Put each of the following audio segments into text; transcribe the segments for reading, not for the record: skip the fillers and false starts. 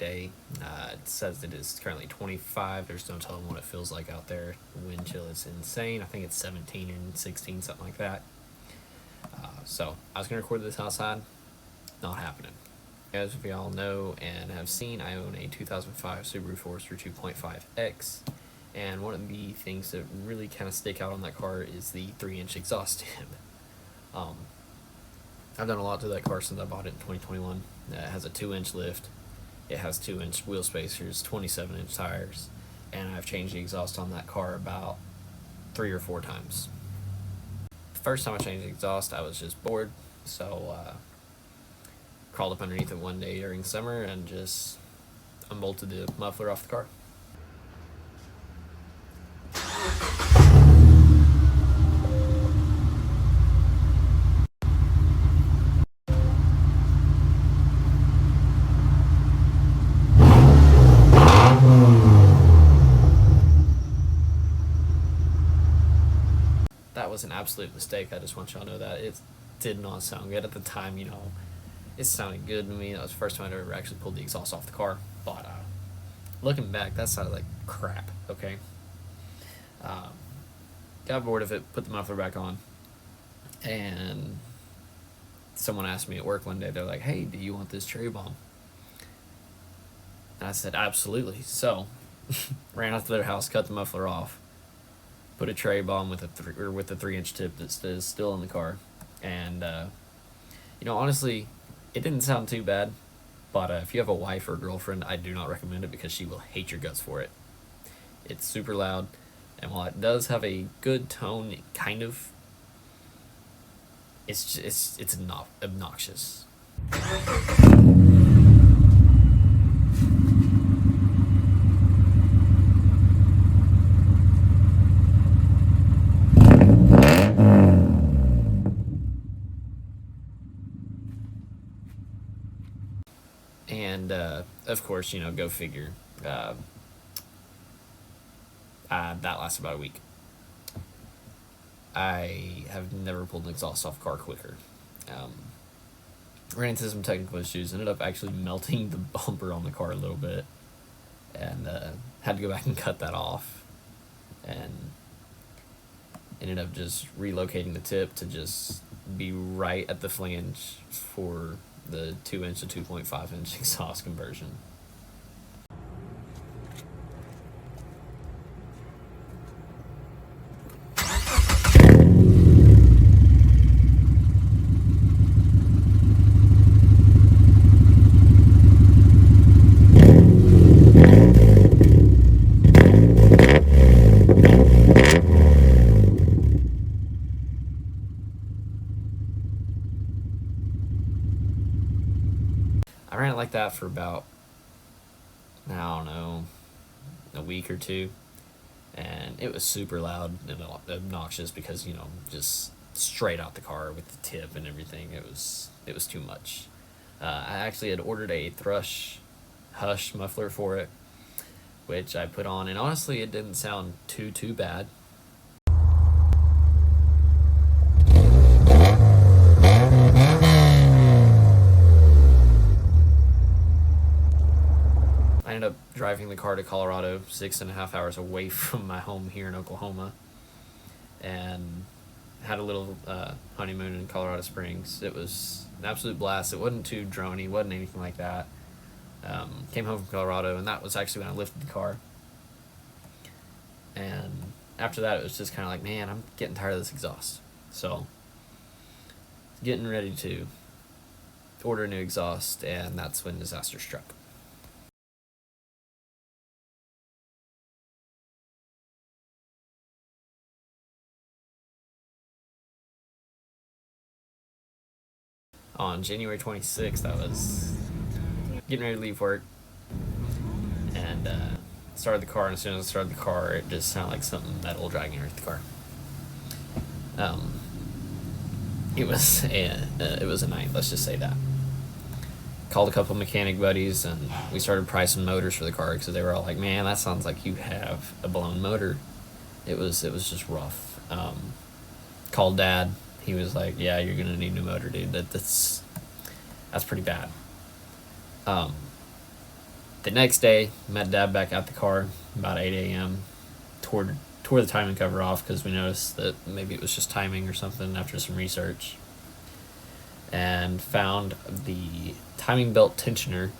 day. It says it is currently 25. There's no telling what it feels like out there. The wind chill is insane. I think it's 17 and 16, something like that. So I was going to record this outside. Not happening. As we all know and have seen, I own a 2005 Subaru Forester 2.5X. And one of the things that really kind of stick out on that car is the 3-inch exhaust tip. I've done a lot to that car since I bought it in 2021. It has a 2-inch lift. It has 2-inch wheel spacers, 27-inch tires, and I've changed the exhaust on that car about 3 or 4 times. The first time I changed the exhaust, I was just bored, so crawled up underneath it one day during summer and just unbolted the muffler off the car. That was an absolute mistake. I just want y'all to know that. It did not sound good at the time, It sounded good to me. That was the first time I ever actually pulled the exhaust off the car. But looking back, that sounded like crap, okay? Got bored of it, put the muffler back on, and someone asked me at work one day, they're like, hey, do you want this cherry bomb? And I said, absolutely. So, ran out to their house, cut the muffler off, put a cherry bomb with a 3-inch tip that is still in the car, and honestly, it didn't sound too bad. But if you have a wife or girlfriend, I do not recommend it because she will hate your guts for it. It's super loud, and while it does have a good tone, it kind of it's not obnoxious. And of course, go figure. That lasted about a week. I have never pulled an exhaust off a car quicker. Ran into some technical issues. Ended up actually melting the bumper on the car a little bit, and had to go back and cut that off. And ended up just relocating the tip to just be right at the flange for the 2-inch to 2.5-inch exhaust conversion. I ran it like that for about, I don't know, a week or two, and it was super loud and obnoxious because, just straight out the car with the tip and everything. It was too much. I actually had ordered a Thrush Hush muffler for it, which I put on, and honestly, it didn't sound too bad. I ended up driving the car to Colorado, 6.5 hours away from my home here in Oklahoma, and had a little honeymoon in Colorado Springs. It was an absolute blast. It wasn't too droney, wasn't anything like that. Came home from Colorado, and that was actually when I lifted the car. And after that, it was just kind of like, man, I'm getting tired of this exhaust. So, getting ready to order a new exhaust, and that's when disaster struck. On January 26th, I was getting ready to leave work, and started the car, and as soon as I started the car, it just sounded like something metal dragging underneath the car. It was a night, let's just say that. Called a couple mechanic buddies, and we started pricing motors for the car because they were all like, man, that sounds like you have a blown motor. It was just rough. Called Dad. He was like, yeah, you're gonna need a new motor, dude. That's pretty bad. The next day, met Dad back at the car about 8 a.m. Tore the timing cover off because we noticed that maybe it was just timing or something after some research. And found the timing belt tensioner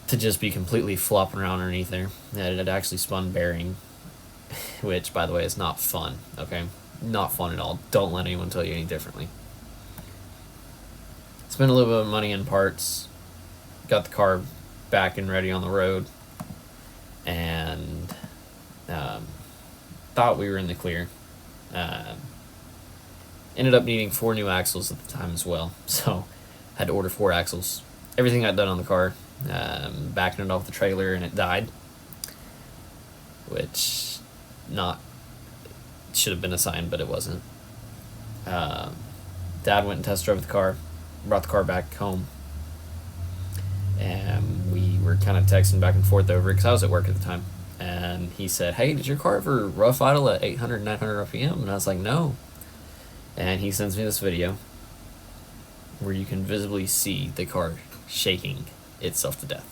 to just be completely flopping around underneath there. And it had actually spun bearing, which, by the way, is not fun, okay? Not fun at all. Don't let anyone tell you any differently. Spent a little bit of money in parts, got the car back and ready on the road, and thought we were in the clear. Ended up needing 4 new axles at the time as well, so had to order 4 axles. Everything got done on the car, backing it off the trailer, and it died, which should have been a sign, but it wasn't. Dad went and test drove the car, brought the car back home, and we were kind of texting back and forth over it because I was at work at the time. And he said, "Hey, did your car ever rough idle at 800, 900 RPM?" And I was like, "No." And he sends me this video where you can visibly see the car shaking itself to death.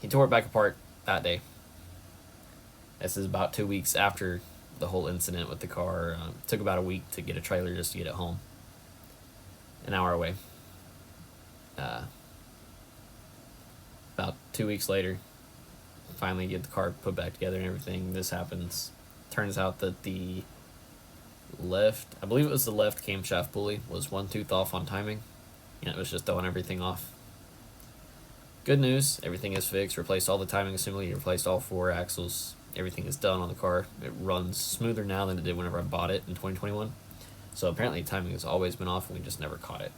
He tore it back apart that day. This is about 2 weeks after the whole incident with the car. It took about a week to get a trailer just to get it home. An hour away. About 2 weeks later, finally get the car put back together and everything. This happens. Turns out that the left, I believe it was the left camshaft pulley, was 1 tooth off on timing, and it was just throwing everything off. Good news, everything is fixed. Replaced all the timing assembly, replaced all 4 axles. Everything is done on the car. It runs smoother now than it did whenever I bought it in 2021. So apparently timing has always been off and we just never caught it.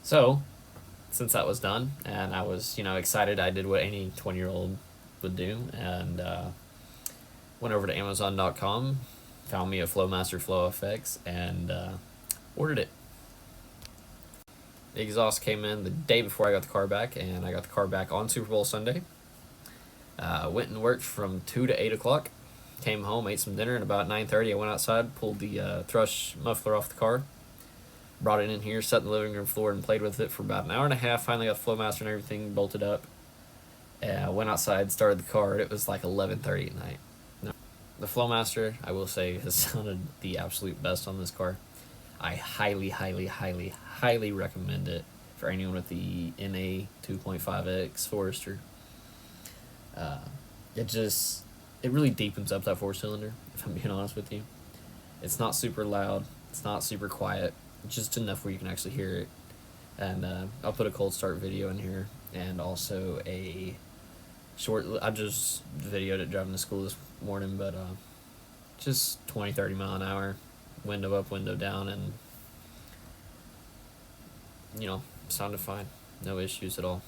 So, since that was done, and I was, excited, I did what any 20-year-old would do, and went over to Amazon.com, found me a Flowmaster FlowFX, and ordered it. The exhaust came in the day before I got the car back, and I got the car back on Super Bowl Sunday. Went and worked from 2 to 8 o'clock. Came home, ate some dinner, and about 9:30 I went outside, pulled the thrush muffler off the car, brought it in here, sat in the living room floor, and played with it for about an hour and a half. Finally got the Flowmaster and everything bolted up. Went outside, started the car. It was like 11:30 at night. No. The Flowmaster, I will say, has sounded the absolute best on this car. I highly, highly, highly, highly recommend it for anyone with the NA 2.5X Forester. It really deepens up that 4-cylinder, if I'm being honest with you. It's not super loud, it's not super quiet, just enough where you can actually hear it. And I'll put a cold start video in here, and also a short, I just videoed it driving to school this morning, but just 20-30 mile an hour, window up, window down, and sounded fine, no issues at all.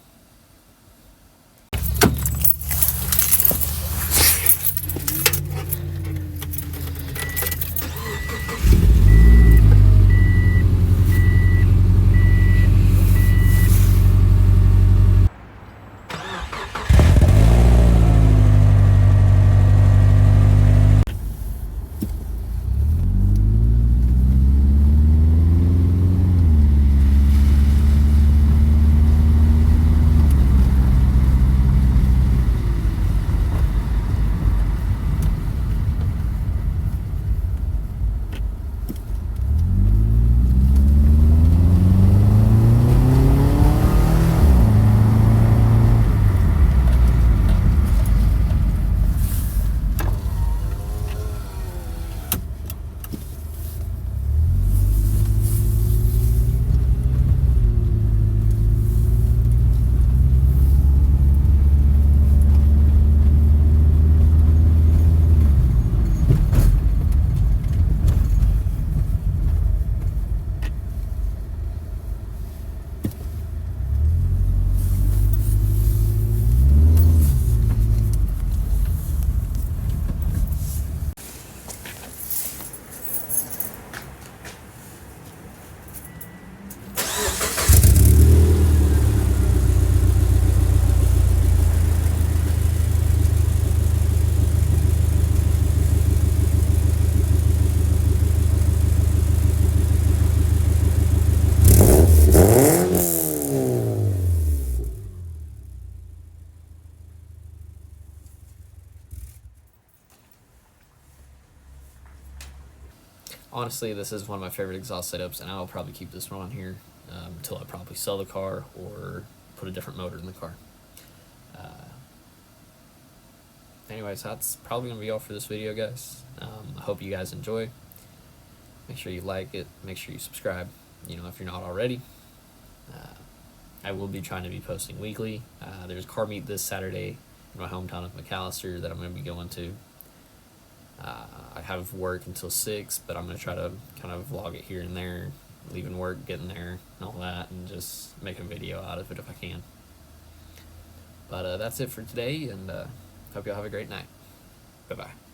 honestly, this is one of my favorite exhaust setups, and I'll probably keep this one on here until I probably sell the car or put a different motor in the car. Anyways, that's probably going to be all for this video, guys. I hope you guys enjoy. Make sure you like it. Make sure you subscribe, if you're not already. I will be trying to be posting weekly. There's car meet this Saturday in my hometown of McAllister that I'm going to be going to. I have work until 6, but I'm going to try to kind of vlog it here and there, leaving work, getting there, and all that, and just make a video out of it if I can. But that's it for today, and hope y'all have a great night. Bye-bye.